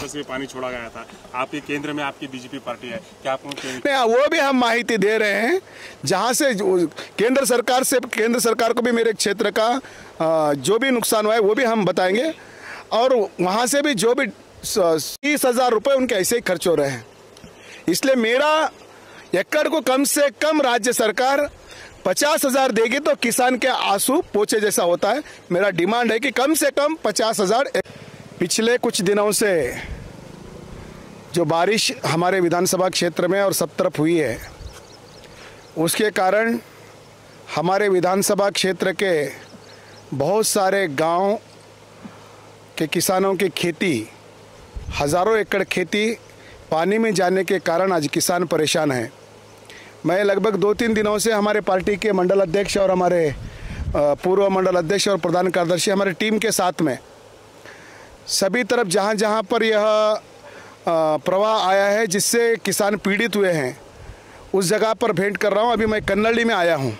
क्षेत्र से भी पानी छोड़ा गया था। आपके केंद्र में आपकी बीजेपी पार्टी है, क्या आप नहीं, वो भी हम माहिती दे रहे हैं जहां से केंद्र सरकार को भी मेरे क्षेत्र का जो भी नुकसान हुआ है वो भी हम बताएंगे, और वहां से भी जो भी 30,000 रुपये उनके ऐसे ही खर्च हो रहे हैं। इसलिए मेरा एकड़ को कम से कम राज्य सरकार 50,000 देगी तो किसान के आंसू पोछे जैसा होता है। मेरा डिमांड है कि कम से कम 50,000। पिछले कुछ दिनों से जो बारिश हमारे विधानसभा क्षेत्र में और सब तरफ हुई है, उसके कारण हमारे विधानसभा क्षेत्र के बहुत सारे गांव के किसानों की खेती, हज़ारों एकड़ खेती पानी में जाने के कारण आज किसान परेशान हैं। मैं लगभग 2-3 दिनों से हमारे पार्टी के मंडल अध्यक्ष और हमारे पूर्व मंडल अध्यक्ष और प्रधान कार्यदर्शी हमारे टीम के साथ में सभी तरफ जहां जहां पर यह प्रवाह आया है जिससे किसान पीड़ित हुए हैं, उस जगह पर भेंट कर रहा हूं। अभी मैं कन्नड़ी में आया हूं।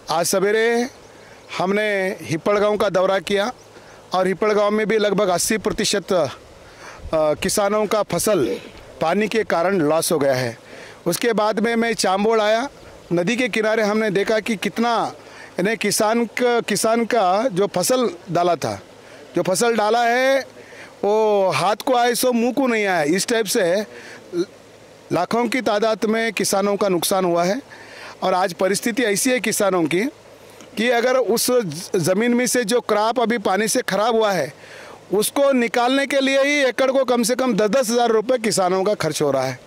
आज सवेरे हमने हिप्पड़ गाँव का दौरा किया और हिप्पड़ गाँव में भी लगभग 80% किसानों का फसल पानी के कारण लॉस हो गया है। उसके बाद में मैं चांबोड़ आया। नदी के किनारे हमने देखा कि कितना यानी किसान का जो फसल डाला था, जो फसल डाला है वो हाथ को आए सो मुंह को नहीं आया। इस टाइप से लाखों की तादाद में किसानों का नुकसान हुआ है। और आज परिस्थिति ऐसी है किसानों की कि अगर उस ज़मीन में से जो क्रॉप अभी पानी से ख़राब हुआ है उसको निकालने के लिए ही एकड़ को कम से कम 10-10 हज़ार रुपये किसानों का खर्च हो रहा है।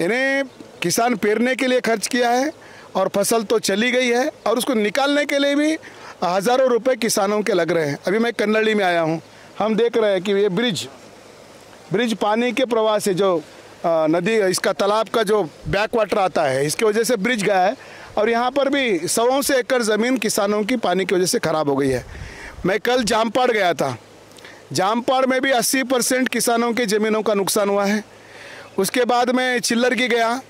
इन्हें किसान पेरने के लिए खर्च किया है और फसल तो चली गई है, और उसको निकालने के लिए भी हज़ारों रुपए किसानों के लग रहे हैं। अभी मैं कन्नड़ी में आया हूँ। हम देख रहे हैं कि ये ब्रिज पानी के प्रवाह से जो नदी, इसका तालाब का जो बैक वाटर आता है, इसकी वजह से ब्रिज गया है, और यहाँ पर भी 100 से एकड़ ज़मीन किसानों की पानी की वजह से ख़राब हो गई है। मैं कल जामपाड़ गया था। जामपाड़ में भी 80% किसानों की ज़मीनों का नुकसान हुआ है। उसके बाद मैं चिल्लरगी गया।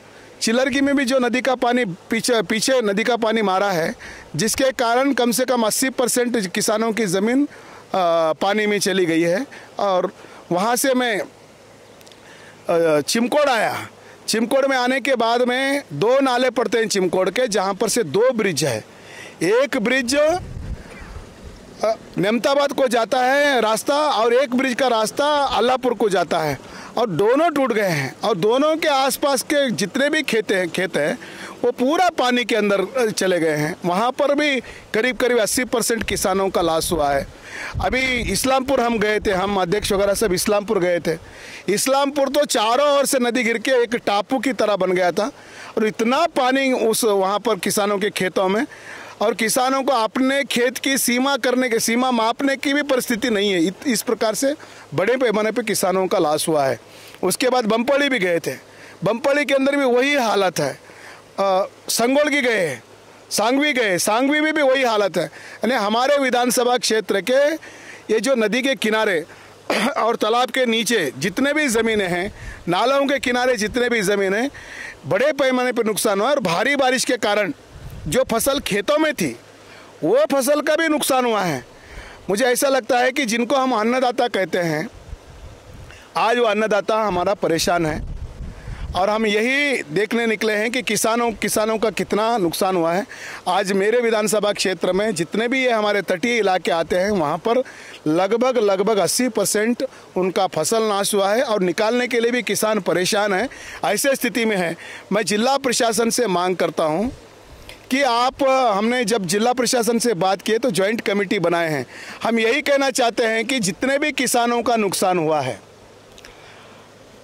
चिल्लरगी में भी जो नदी का पानी पीछे नदी का पानी मारा है, जिसके कारण कम से कम 80% किसानों की ज़मीन पानी में चली गई है। और वहाँ से मैं चिमकोड़ आया। चिमकोड़ में आने के बाद में 2 नाले पड़ते हैं चिमकोड़ के, जहाँ पर से 2 ब्रिज है। एक ब्रिज नेमताबाद को जाता है रास्ता, और एक ब्रिज का रास्ता अल्लाहपुर को जाता है, और दोनों टूट गए हैं। और दोनों के आसपास के जितने भी खेत हैं वो पूरा पानी के अंदर चले गए हैं। वहाँ पर भी करीब 80% किसानों का लॉस हुआ है। अभी इस्लामपुर हम गए थे, हम अध्यक्ष वगैरह सब इस्लामपुर गए थे। इस्लामपुर तो चारों ओर से नदी गिर के एक टापू की तरह बन गया था, और इतना पानी वहाँ पर किसानों के खेतों में, और किसानों को अपने खेत की सीमा मापने की भी परिस्थिति नहीं है। इस प्रकार से बड़े पैमाने पे किसानों का लॉस हुआ है। उसके बाद बमपड़ी भी गए थे। बमपड़ी के अंदर भी वही हालत है। संगोलगी गए, सांगवी गए, सांगवी में भी वही हालत है। यानी हमारे विधानसभा क्षेत्र के ये जो नदी के किनारे और तालाब के नीचे जितने भी ज़मीनें हैं, नालों के किनारे जितने भी ज़मीनें, बड़े पैमाने पर नुकसान हुआ। और भारी बारिश के कारण जो फसल खेतों में थी वो फसल का भी नुकसान हुआ है। मुझे ऐसा लगता है कि जिनको हम अन्नदाता कहते हैं, आज वो अन्नदाता हमारा परेशान है, और हम यही देखने निकले हैं कि किसानों का कितना नुकसान हुआ है। आज मेरे विधानसभा क्षेत्र में जितने भी ये हमारे तटीय इलाके आते हैं, वहाँ पर लगभग 80% उनका फसल नाश हुआ है, और निकालने के लिए भी किसान परेशान है। ऐसे स्थिति में है, मैं जिला प्रशासन से मांग करता हूँ कि हमने जब जिला प्रशासन से बात की तो जॉइंट कमेटी बनाए हैं। हम यही कहना चाहते हैं कि जितने भी किसानों का नुकसान हुआ है,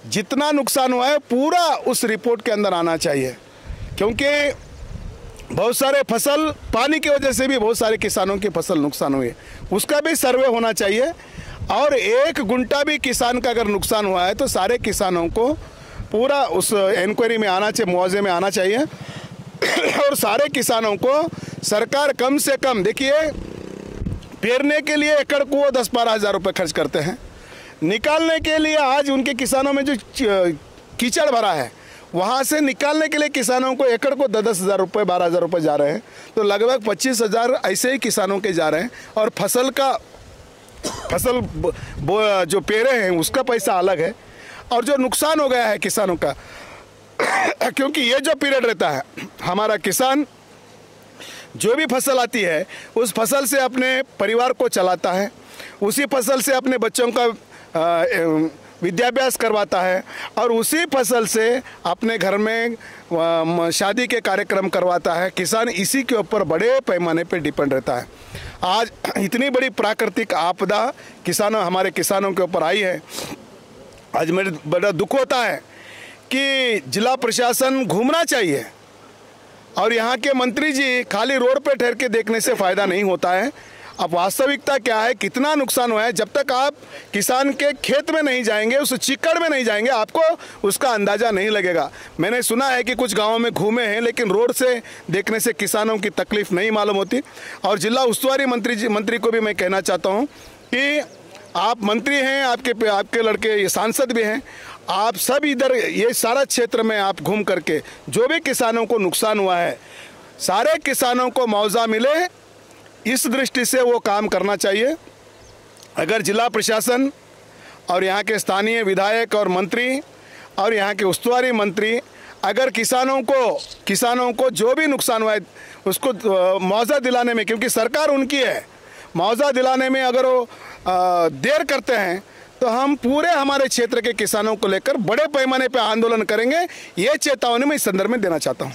जितना नुकसान हुआ है पूरा उस रिपोर्ट के अंदर आना चाहिए, क्योंकि बहुत सारे फसल पानी की वजह से भी बहुत सारे किसानों की फसल नुकसान हुई है, उसका भी सर्वे होना चाहिए। और 1 गुंटा भी किसान का अगर नुकसान हुआ है तो सारे किसानों को पूरा उस इंक्वायरी में आना चाहिए, मुआवजे में आना चाहिए। और सारे किसानों को सरकार कम से कम, देखिए पेरने के लिए एकड़ को 10-12 हज़ार रुपये खर्च करते हैं, निकालने के लिए आज उनके किसानों में जो कीचड़ भरा है वहाँ से निकालने के लिए किसानों को एकड़ को 10-10 हज़ार रुपये 12 हज़ार रुपये जा रहे हैं, तो लगभग 25 हज़ार ऐसे ही किसानों के जा रहे हैं। और फसल का फसल जो पेरे हैं उसका पैसा अलग है, और जो नुकसान हो गया है किसानों का क्योंकि ये जो पीरियड रहता है, हमारा किसान जो भी फसल आती है उस फसल से अपने परिवार को चलाता है, उसी फसल से अपने बच्चों का विद्याभ्यास करवाता है, और उसी फसल से अपने घर में शादी के कार्यक्रम करवाता है। किसान इसी के ऊपर बड़े पैमाने पे डिपेंड रहता है। आज इतनी बड़ी प्राकृतिक आपदा हमारे किसानों के ऊपर आई है। आज मेरे बड़ा दुख होता है कि जिला प्रशासन घूमना चाहिए, और यहाँ के मंत्री जी खाली रोड पे ठहर के देखने से फ़ायदा नहीं होता है। अब वास्तविकता क्या है, कितना नुकसान हुआ है, जब तक आप किसान के खेत में नहीं जाएंगे, उस चिक्कड़ में नहीं जाएंगे, आपको उसका अंदाज़ा नहीं लगेगा। मैंने सुना है कि कुछ गांवों में घूमे हैं, लेकिन रोड से देखने से किसानों की तकलीफ़ नहीं मालूम होती। और जिला उस्तुवारी मंत्री को भी मैं कहना चाहता हूँ कि आप मंत्री हैं, आपके लड़के सांसद भी हैं, आप सब इधर ये सारा क्षेत्र में आप घूम करके जो भी किसानों को नुकसान हुआ है, सारे किसानों को मुआवजा मिले, इस दृष्टि से वो काम करना चाहिए। अगर जिला प्रशासन और यहाँ के स्थानीय विधायक और मंत्री और यहाँ के उस्तुवारी मंत्री अगर किसानों को जो भी नुकसान हुआ है उसको मुआवजा दिलाने में, क्योंकि सरकार उनकी है, मुआवजा दिलाने में अगर वो देर करते हैं तो हम पूरे हमारे क्षेत्र के किसानों को लेकर बड़े पैमाने पर आंदोलन करेंगे। ये चेतावनी मैं इस संदर्भ में देना चाहता हूँ।